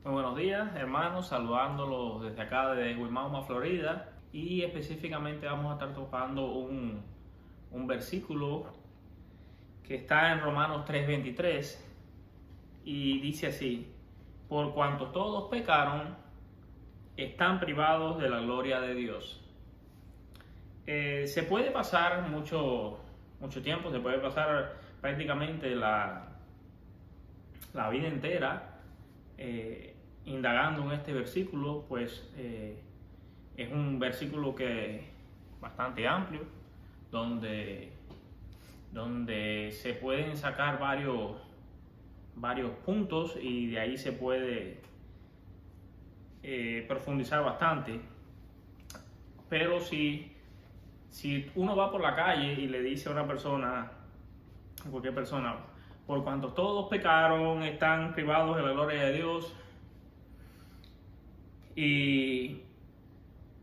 Muy buenos días, hermanos, saludándolos desde acá, desde Wimauma, Florida. Y específicamente vamos a estar tocando un versículo que está en Romanos 3:23 y dice así: por cuanto todos pecaron, están privados de la gloria de Dios. Se puede pasar mucho tiempo, se puede pasar prácticamente la vida entera indagando en este versículo, pues es un versículo que es bastante amplio, donde se pueden sacar varios puntos y de ahí se puede profundizar bastante. Pero si uno va por la calle y le dice a una persona, a cualquier persona, por cuanto todos pecaron, están privados de la gloria de Dios, y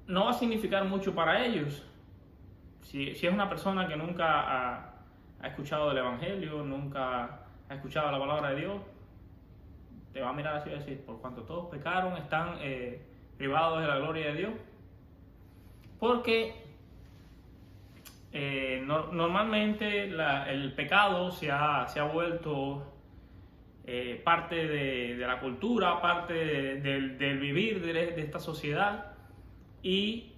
no va a significar mucho para ellos. Si es una persona que nunca ha escuchado del Evangelio, nunca ha escuchado la palabra de Dios, te va a mirar así y decir: por cuanto todos pecaron, están privados de la gloria de Dios. Porque normalmente el pecado se ha vuelto parte de la cultura, parte del vivir de esta sociedad. Y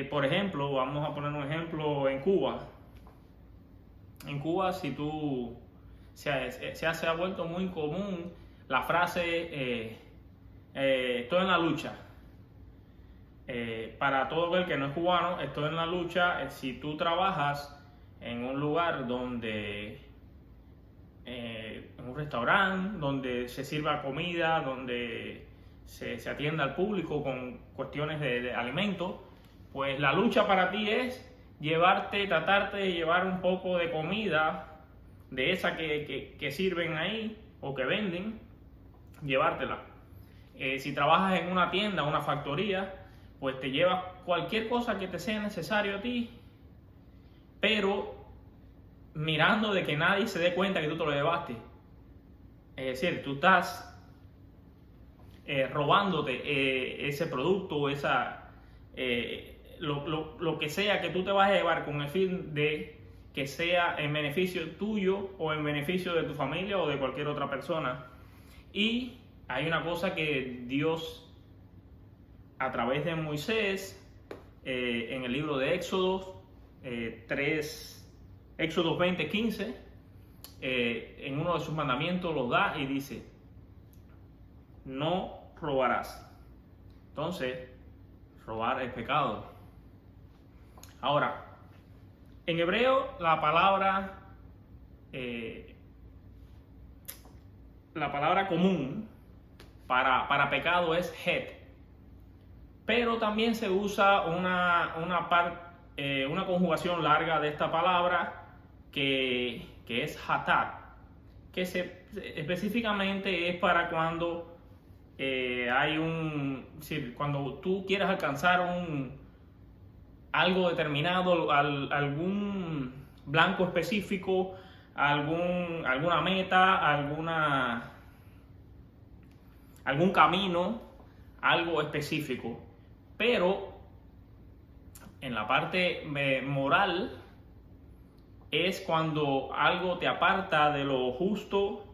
por ejemplo, vamos a poner un ejemplo en Cuba. En Cuba, se ha vuelto muy común la frase estoy en la lucha. Para todo el que no es cubano, estoy en la lucha. Si tú trabajas en un lugar donde en un restaurante donde se sirva comida, donde se atienda al público con cuestiones de alimentos, pues la lucha para ti es tratarte de llevar un poco de comida de esa que sirven ahí o que venden, llevártela. Si trabajas en una tienda, una factoría, pues te llevas cualquier cosa que te sea necesario a ti, pero mirando de que nadie se dé cuenta que tú te lo llevaste. Es decir, tú estás robándote ese producto, lo que sea que tú te vas a llevar, con el fin de que sea en beneficio tuyo o en beneficio de tu familia o de cualquier otra persona. Y hay una cosa que Dios, a través de Moisés, en el libro de Éxodo 20:15, en uno de sus mandamientos los da y dice: no robarás. Entonces, robar es pecado. Ahora, en hebreo la palabra común para pecado es het, pero también se usa una conjugación larga de esta palabra que es hatat, que específicamente es para cuando cuando tú quieres alcanzar algo determinado, algún blanco específico, alguna meta, algún camino, algo específico. Pero en la parte moral es cuando algo te aparta de lo justo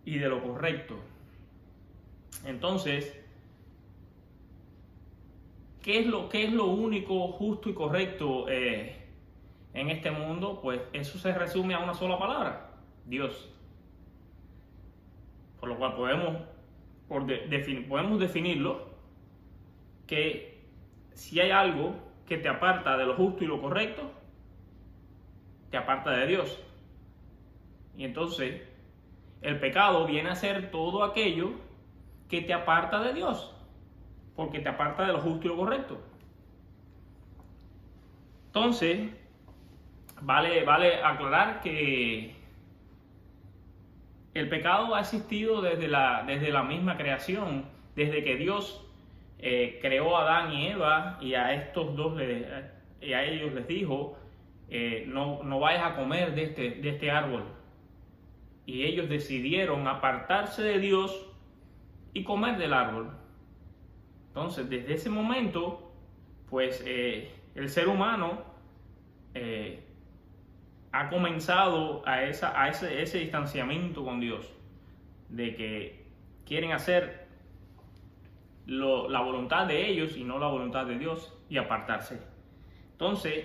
y de lo correcto. Entonces, ¿qué es lo único justo y correcto en este mundo? Pues eso se resume a una sola palabra: Dios. Por lo cual podemos definirlo que si hay algo que te aparta de lo justo y lo correcto, te aparta de Dios. Y entonces el pecado viene a ser todo aquello que te aparta de Dios, porque te aparta de lo justo y lo correcto. Entonces vale aclarar que el pecado ha existido desde la misma creación, desde que Dios creó a Adán y Eva, y a estos dos y a ellos les dijo: no vayas a comer de este árbol. Y ellos decidieron apartarse de Dios y comer del árbol. Entonces, desde ese momento, pues el ser humano ha comenzado a ese distanciamiento con Dios, de que quieren hacer la voluntad de ellos y no la voluntad de Dios, y apartarse. Entonces,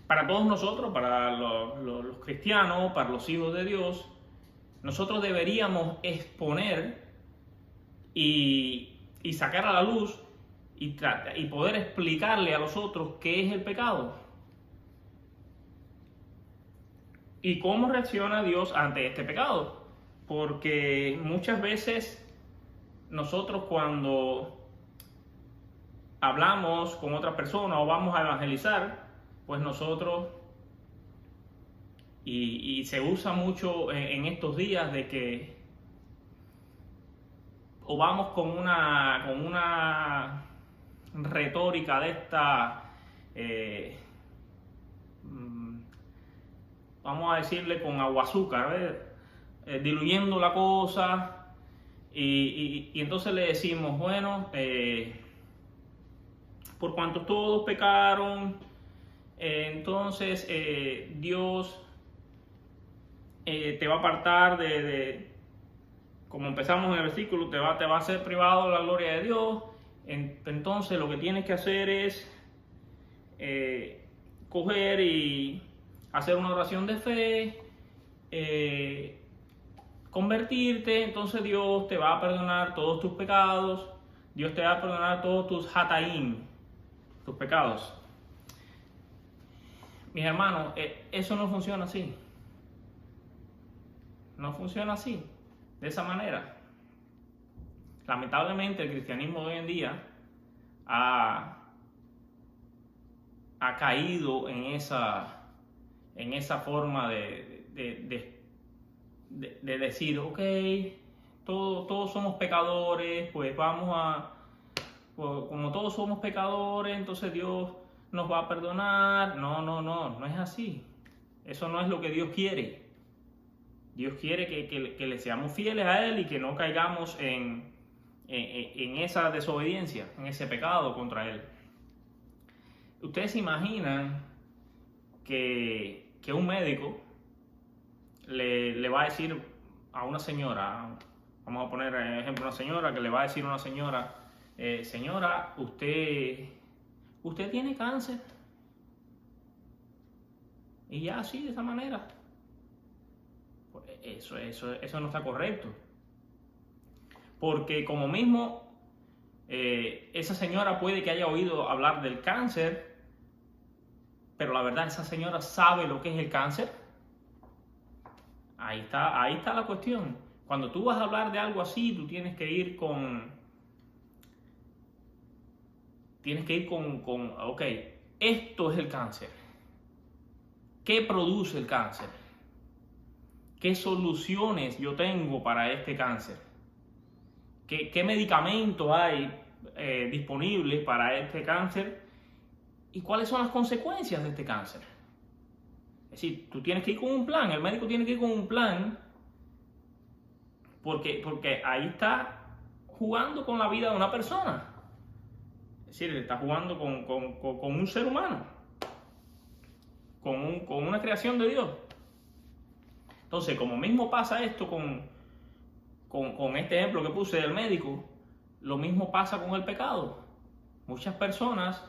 para todos nosotros, para los cristianos, para los hijos de Dios, nosotros deberíamos exponer y sacar a la luz y poder explicarle a los otros qué es el pecado y cómo reacciona Dios ante este pecado. Porque muchas veces nosotros, cuando hablamos con otra persona o vamos a evangelizar, pues nosotros, y se usa mucho en estos días, de que o vamos con una retórica de esta, vamos a decirle con agua azúcar, diluyendo la cosa, y entonces le decimos, bueno, por cuanto todos pecaron, entonces Dios te va a apartar como empezamos en el versículo, te va a hacer privado de la gloria de Dios. Entonces lo que tienes que hacer es coger y hacer una oración de fe, convertirte, entonces Dios te va a perdonar todos tus pecados, Dios te va a perdonar todos tus hataim, tus pecados. Mis hermanos, eso no funciona así. No funciona así, de esa manera. Lamentablemente el cristianismo de hoy en día ha caído en esa forma de decir, ok, todos somos pecadores, pues como todos somos pecadores, entonces Dios nos va a perdonar. No es así. Eso no es lo que Dios quiere. Dios quiere que le seamos fieles a Él y que no caigamos en esa desobediencia, en ese pecado contra Él. ¿Ustedes se imaginan que un médico le va a decir a una señora, vamos a poner ejemplo, una señora que le va a decir a una señora, señora, usted tiene cáncer? Y ya así, de esa manera. Pues eso no está correcto. Porque como mismo esa señora puede que haya oído hablar del cáncer, pero la verdad esa señora sabe lo que es el cáncer. Ahí está la cuestión. Cuando tú vas a hablar de algo así, tú tienes que ir con ok, esto es el cáncer. ¿Qué produce el cáncer? ¿Qué soluciones yo tengo para este cáncer? ¿Qué medicamentos hay disponibles para este cáncer? ¿Y cuáles son las consecuencias de este cáncer? Es decir, tú tienes que ir con un plan, el médico tiene que ir con un plan, porque ahí está jugando con la vida de una persona. Es decir, está jugando con un ser humano, con una creación de Dios. Entonces, como mismo pasa esto con este ejemplo que puse del médico, lo mismo pasa con el pecado. Muchas personas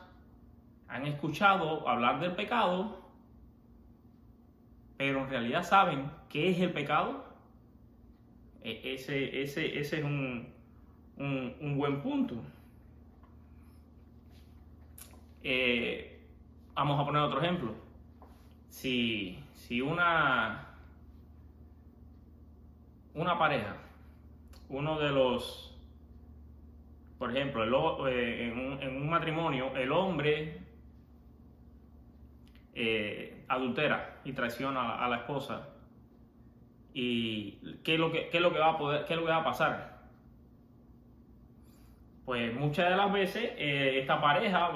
han escuchado hablar del pecado, pero en realidad saben qué es el pecado. Ese es un buen punto. Vamos a poner otro ejemplo. Si una pareja, uno de los, por ejemplo, en un matrimonio, el hombre adultera y traiciona a la esposa, y ¿qué es lo que va a pasar? Pues muchas de las veces esta pareja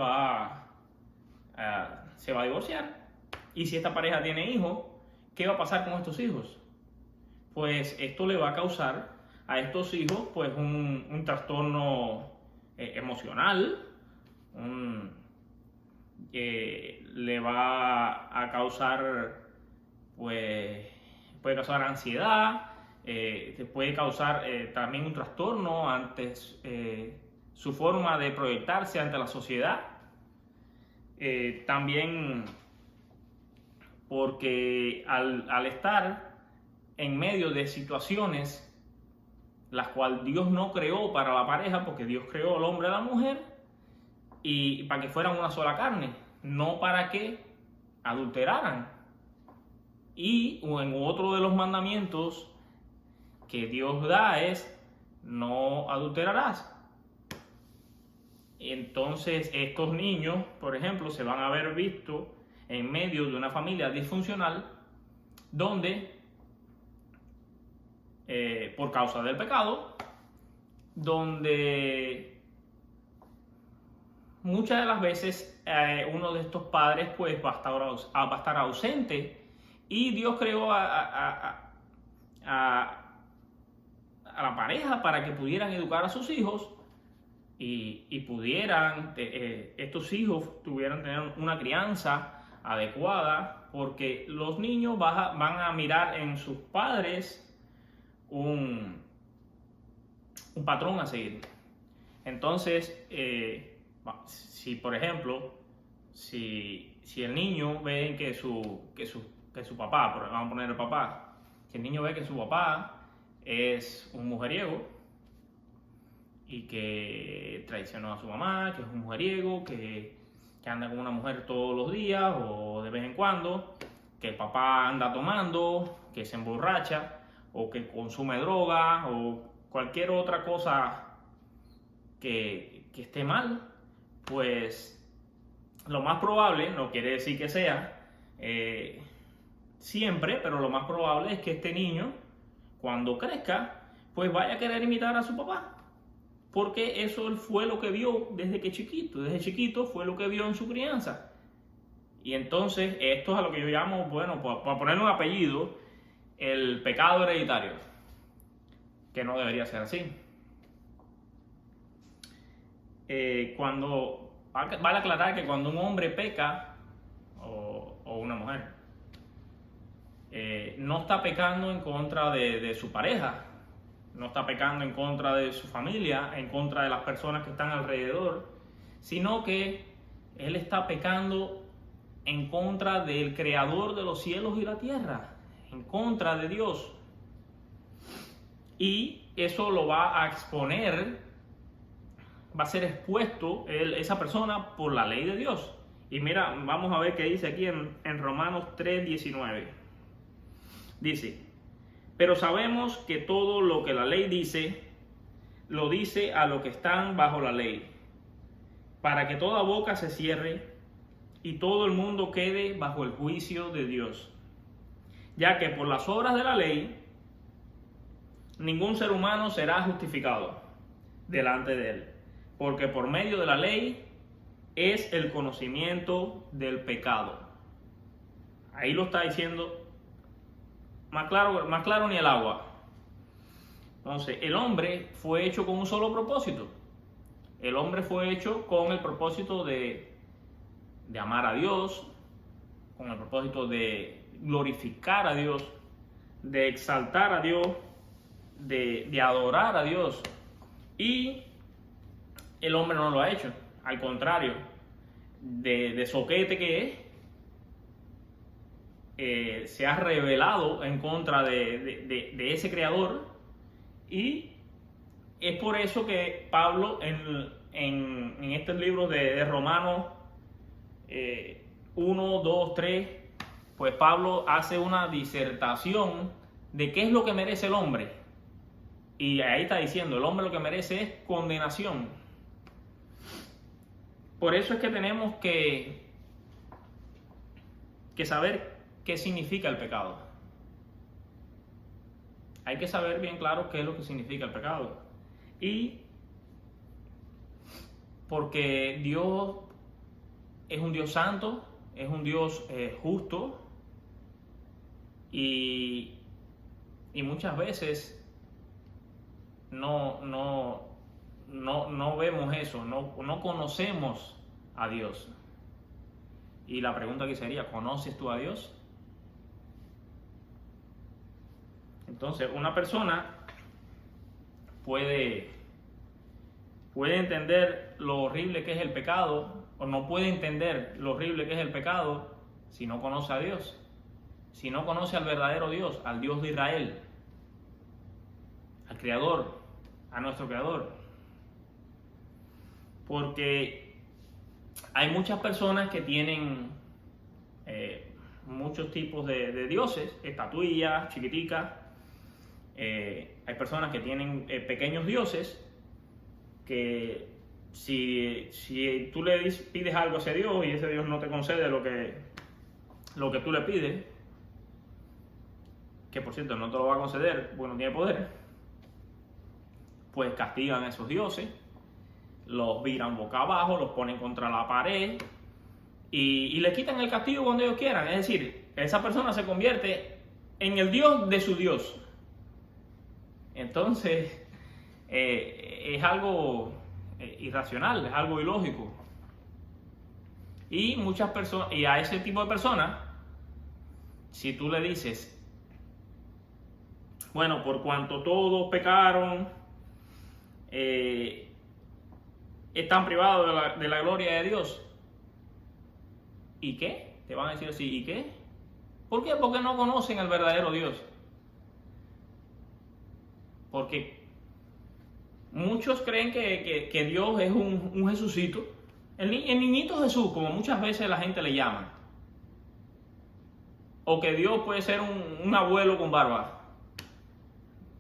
se va a divorciar. Y si esta pareja tiene hijos, ¿qué va a pasar con estos hijos? Pues esto le va a causar a estos hijos pues un trastorno emocional, le va a causar, pues, puede causar ansiedad, puede causar también un trastorno ante su forma de proyectarse ante la sociedad. También porque al estar en medio de situaciones las cuales Dios no creó para la pareja, porque Dios creó al hombre y a la mujer y para que fueran una sola carne, no para que adulteraran. Y en otro de los mandamientos que Dios da es: no adulterarás. Entonces estos niños, por ejemplo, se van a ver vistos en medio de una familia disfuncional donde por causa del pecado, donde muchas de las veces uno de estos padres pues va a estar ausente, y Dios creó a la pareja para que pudieran educar a sus hijos y pudieran, estos hijos tuvieran tener una crianza adecuada, porque los niños van a mirar en sus padres un patrón a seguir. Entonces, si por ejemplo, si el niño ve que su papá, vamos a poner el papá, si el niño ve que su papá es un mujeriego y que traicionó a su mamá, que es un mujeriego, que anda con una mujer todos los días o de vez en cuando, que el papá anda tomando, que se emborracha, o que consume droga o cualquier otra cosa que esté mal, pues lo más probable, no quiere decir que sea siempre, pero lo más probable es que este niño, cuando crezca, pues vaya a querer imitar a su papá, porque eso fue lo que vio desde chiquito fue lo que vio en su crianza. Y entonces esto es a lo que yo llamo, bueno, para ponerle un apellido, el pecado hereditario, que no debería ser así. Vale aclarar que cuando un hombre peca, o una mujer, no está pecando en contra de su pareja, no está pecando en contra de su familia, en contra de las personas que están alrededor, sino que él está pecando en contra del creador de los cielos y la tierra, en contra de Dios. Y eso lo va a exponer, va a ser expuesto esa persona por la ley de Dios. Y mira, vamos a ver qué dice aquí en Romanos 3:19. Dice: pero sabemos que todo lo que la ley dice, lo dice a los que están bajo la ley, para que toda boca se cierre y todo el mundo quede bajo el juicio de Dios. Ya que por las obras de la ley, ningún ser humano será justificado delante de él, porque por medio de la ley es el conocimiento del pecado. Ahí lo está diciendo más claro ni el agua. Entonces, el hombre fue hecho con un solo propósito. El hombre fue hecho con el propósito de amar a Dios, con el propósito de glorificar a Dios, de exaltar a Dios, de adorar a Dios. Y el hombre no lo ha hecho. Al contrario, de soquete que es, se ha rebelado en contra de ese creador. Y es por eso que Pablo en estos libros de Romanos 1, 2, 3, pues Pablo hace una disertación de qué es lo que merece el hombre. Y ahí está diciendo, el hombre lo que merece es condenación. Por eso es que tenemos que saber qué significa el pecado. Hay que saber bien claro qué es lo que significa el pecado. Y porque Dios es un Dios santo, es un Dios justo, y muchas veces no vemos eso, no conocemos a Dios. Y la pregunta aquí sería, ¿conoces tú a Dios? Entonces, una persona puede entender lo horrible que es el pecado, o no puede entender lo horrible que es el pecado si no conoce a Dios, si no conoce al verdadero Dios, al Dios de Israel, al Creador, a nuestro Creador. Porque hay muchas personas que tienen muchos tipos de dioses, estatuillas, chiquiticas. Hay personas que tienen pequeños dioses que si tú le pides algo a ese Dios y ese Dios no te concede lo que tú le pides, que por cierto no te lo va a conceder porque no tiene poder, pues castigan a esos dioses, los viran boca abajo, los ponen contra la pared y le quitan el castigo cuando ellos quieran. Es decir, esa persona se convierte en el Dios de su Dios. Entonces, es algo irracional, es algo ilógico. Y muchas personas, y a ese tipo de personas, si tú le dices, bueno, por cuanto todos pecaron, están privados de la gloria de Dios. ¿Y qué? Te van a decir así, ¿y qué? ¿Por qué? Porque no conocen al verdadero Dios. Porque muchos creen que Dios es un Jesucito, el niñito Jesús, como muchas veces la gente le llama. O que Dios puede ser un abuelo con barba.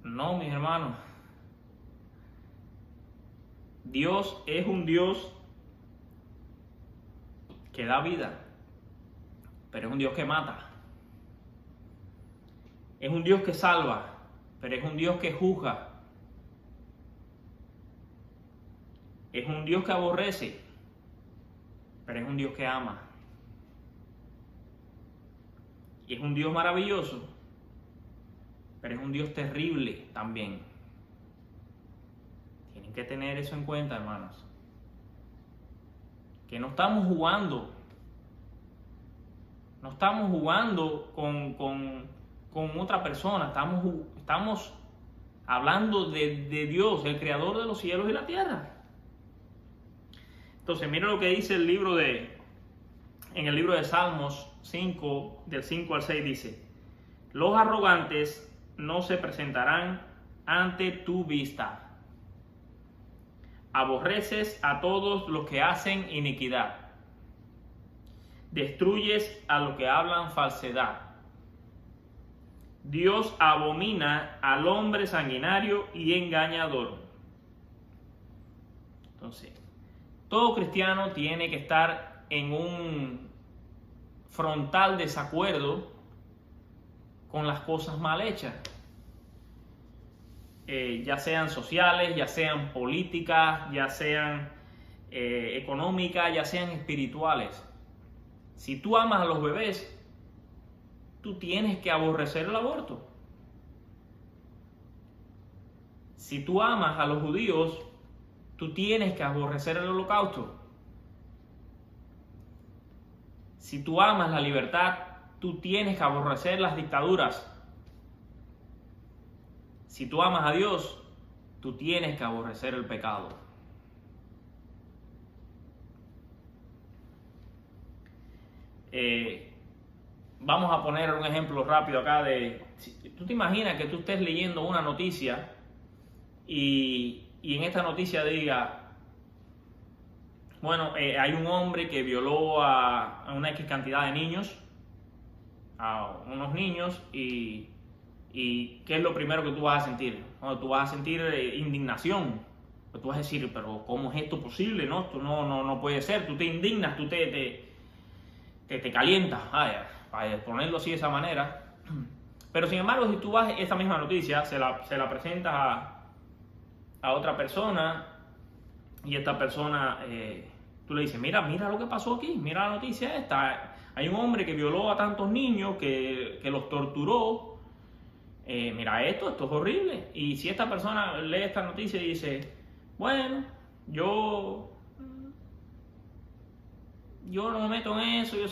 No, mis hermanos. Dios es un Dios que da vida, pero es un Dios que mata. Es un Dios que salva, pero es un Dios que juzga. Es un Dios que aborrece, pero es un Dios que ama. Y es un Dios maravilloso, pero es un Dios terrible también. Tienen que tener eso en cuenta, hermanos. Que no estamos jugando. No estamos jugando con otra persona. Estamos hablando de Dios, el creador de los cielos y la tierra. Entonces, mira lo que dice en el libro de Salmos 5, del 5 al 6, dice: los arrogantes no se presentarán ante tu vista. Aborreces a todos los que hacen iniquidad. Destruyes a los que hablan falsedad. Dios abomina al hombre sanguinario y engañador. Entonces, todo cristiano tiene que estar en un frontal desacuerdo con las cosas mal hechas. Ya sean sociales, ya sean políticas, ya sean económicas, ya sean espirituales. Si tú amas a los bebés, tú tienes que aborrecer el aborto. Si tú amas a los judíos, tú tienes que aborrecer el holocausto. Si tú amas la libertad, tú tienes que aborrecer las dictaduras. Si tú amas a Dios, tú tienes que aborrecer el pecado. Vamos a poner un ejemplo rápido acá tú te imaginas que tú estés leyendo una noticia y en esta noticia diga, bueno, hay un hombre que violó a una X cantidad de niños, a unos niños, y ¿qué es lo primero que tú vas a sentir? Bueno, tú vas a sentir indignación. Tú vas a decir, pero ¿cómo es esto posible? No, esto no puede ser. Tú te indignas, tú te calientas, para ponerlo así de esa manera. Pero sin embargo, si tú vas esa misma noticia, se la presentas a otra persona, y esta persona, tú le dices, mira lo que pasó aquí, mira la noticia esta. Hay un hombre que violó a tantos niños, que los torturó, mira esto es horrible. Y si esta persona lee esta noticia y dice, bueno, yo no me meto en eso, yo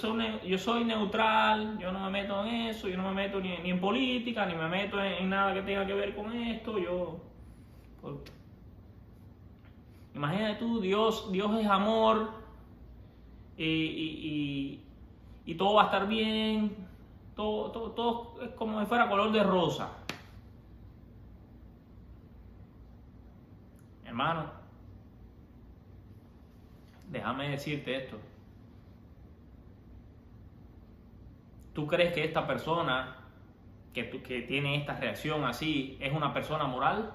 soy neutral, yo no me meto en eso, yo no me meto ni en política, ni me meto en nada que tenga que ver con esto, imagínate tú, Dios es amor y todo va a estar bien, todo es como si fuera color de rosa. Hermano, déjame decirte esto. ¿Tú crees que esta persona que tiene esta reacción así es una persona moral?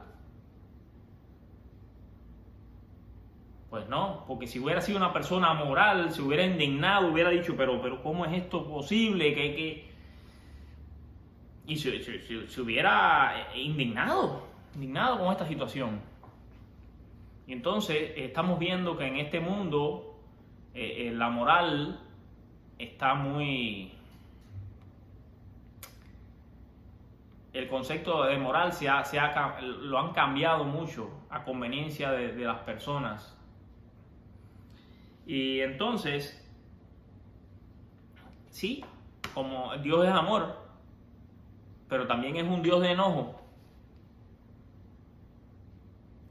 Pues no, porque si hubiera sido una persona moral, se hubiera indignado, hubiera dicho, pero ¿cómo es esto posible? Y se hubiera indignado con esta situación. Y entonces estamos viendo que en este mundo la moral está muy... El concepto de moral lo han cambiado mucho a conveniencia de las personas. Y entonces, sí, como Dios es amor, pero también es un Dios de enojo.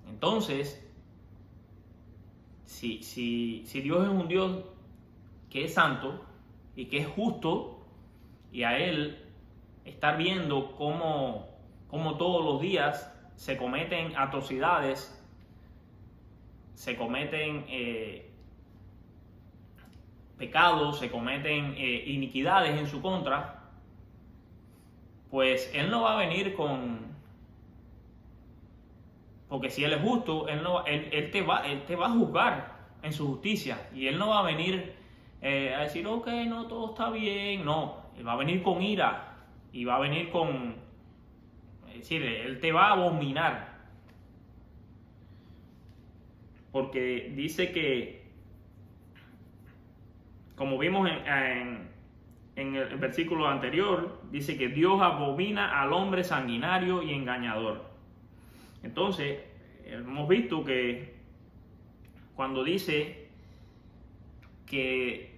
Entonces, si Dios es un Dios que es santo y que es justo, y a Él estar viendo cómo todos los días se cometen atrocidades, se cometen pecados, se cometen iniquidades en su contra, pues Él no va a venir porque si Él es justo, Él te va a juzgar en su justicia, y Él no va a venir a decir, ok, no, todo está bien. No, Él va a venir con ira. Y va a venir es decir, Él te va a abominar. Porque dice que, como vimos en el versículo anterior, dice que Dios abomina al hombre sanguinario y engañador. Entonces, hemos visto que cuando dice que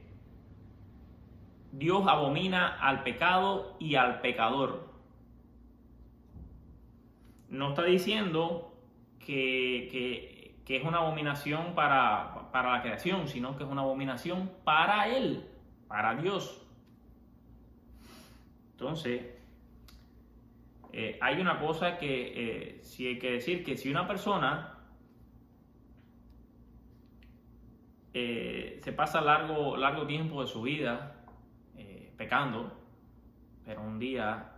Dios abomina al pecado y al pecador, no está diciendo que es una abominación para la creación, sino que es una abominación para Él, para Dios. Entonces, hay una cosa que sí hay que decir, que si una persona se pasa largo tiempo de su vida pecando, pero un día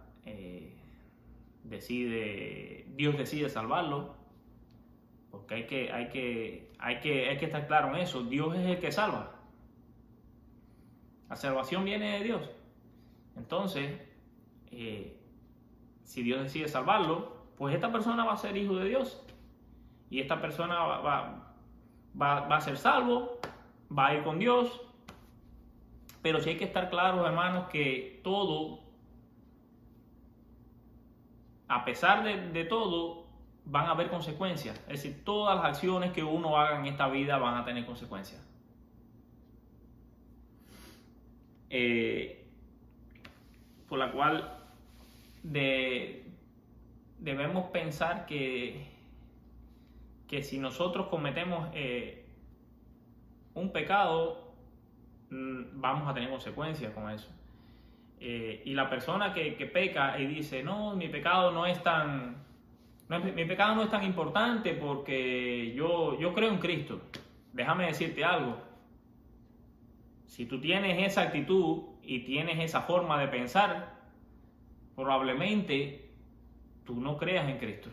Dios decide salvarlo, porque hay que estar claro en eso. Dios es el que salva. La salvación viene de Dios. Entonces, si Dios decide salvarlo, pues esta persona va a ser hijo de Dios, y esta persona va a ser salvo, va a ir con Dios. Pero sí hay que estar claros, hermanos, que todo, a pesar de todo, van a haber consecuencias. Es decir, todas las acciones que uno haga en esta vida van a tener consecuencias. Por la cual debemos pensar que si nosotros cometemos un pecado, vamos a tener consecuencias con eso. Y la persona que peca y dice, no, mi pecado no es tan importante porque yo creo en Cristo. Déjame decirte algo. Si tú tienes esa actitud y tienes esa forma de pensar, probablemente tú no creas en Cristo.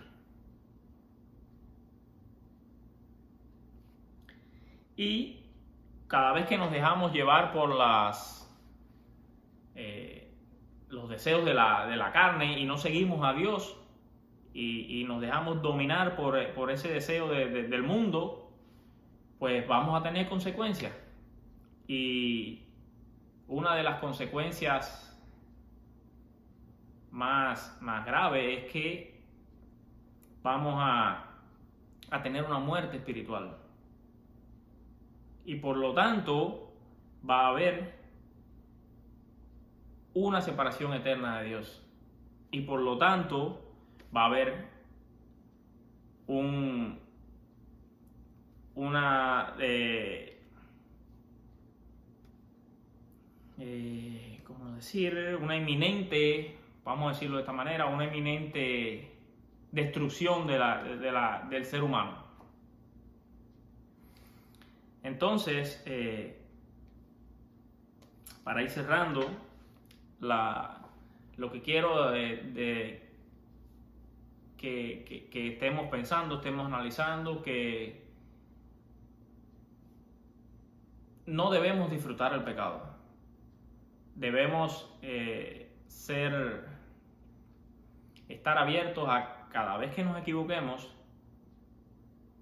Y cada vez que nos dejamos llevar por los deseos de la carne y no seguimos a Dios, y nos dejamos dominar por ese deseo del mundo, pues vamos a tener consecuencias. Y una de las consecuencias más grave es que vamos a tener una muerte espiritual. Y por lo tanto va a haber una separación eterna de Dios. Y por lo tanto va a haber una inminente, vamos a decirlo de esta manera, una inminente destrucción del ser humano. Entonces, para ir cerrando, lo que quiero que estemos pensando, estemos analizando, que no debemos disfrutar el pecado. Debemos estar abiertos a cada vez que nos equivoquemos,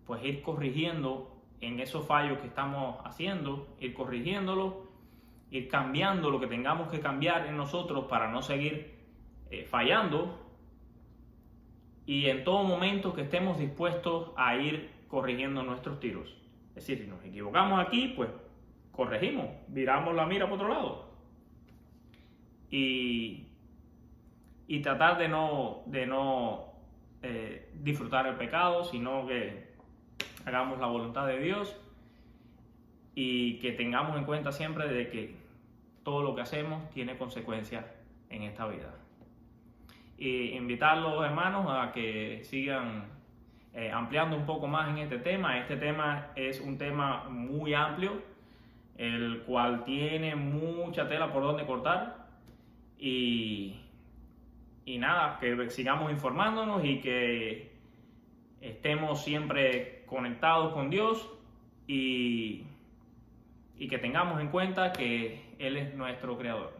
pues ir corrigiendo en esos fallos que estamos haciendo, ir corrigiéndolo, ir cambiando lo que tengamos que cambiar en nosotros para no seguir fallando, y en todo momento que estemos dispuestos a ir corrigiendo nuestros tiros. Es decir, si nos equivocamos aquí, pues corregimos, viramos la mira por otro lado y tratar de no disfrutar el pecado, sino que hagamos la voluntad de Dios y que tengamos en cuenta siempre de que todo lo que hacemos tiene consecuencias en esta vida. Y invitarlos, hermanos, a que sigan ampliando un poco más en este tema. Este tema es un tema muy amplio, el cual tiene mucha tela por donde cortar. Y nada, que sigamos informándonos y que estemos siempre conectados con Dios y que tengamos en cuenta que Él es nuestro Creador.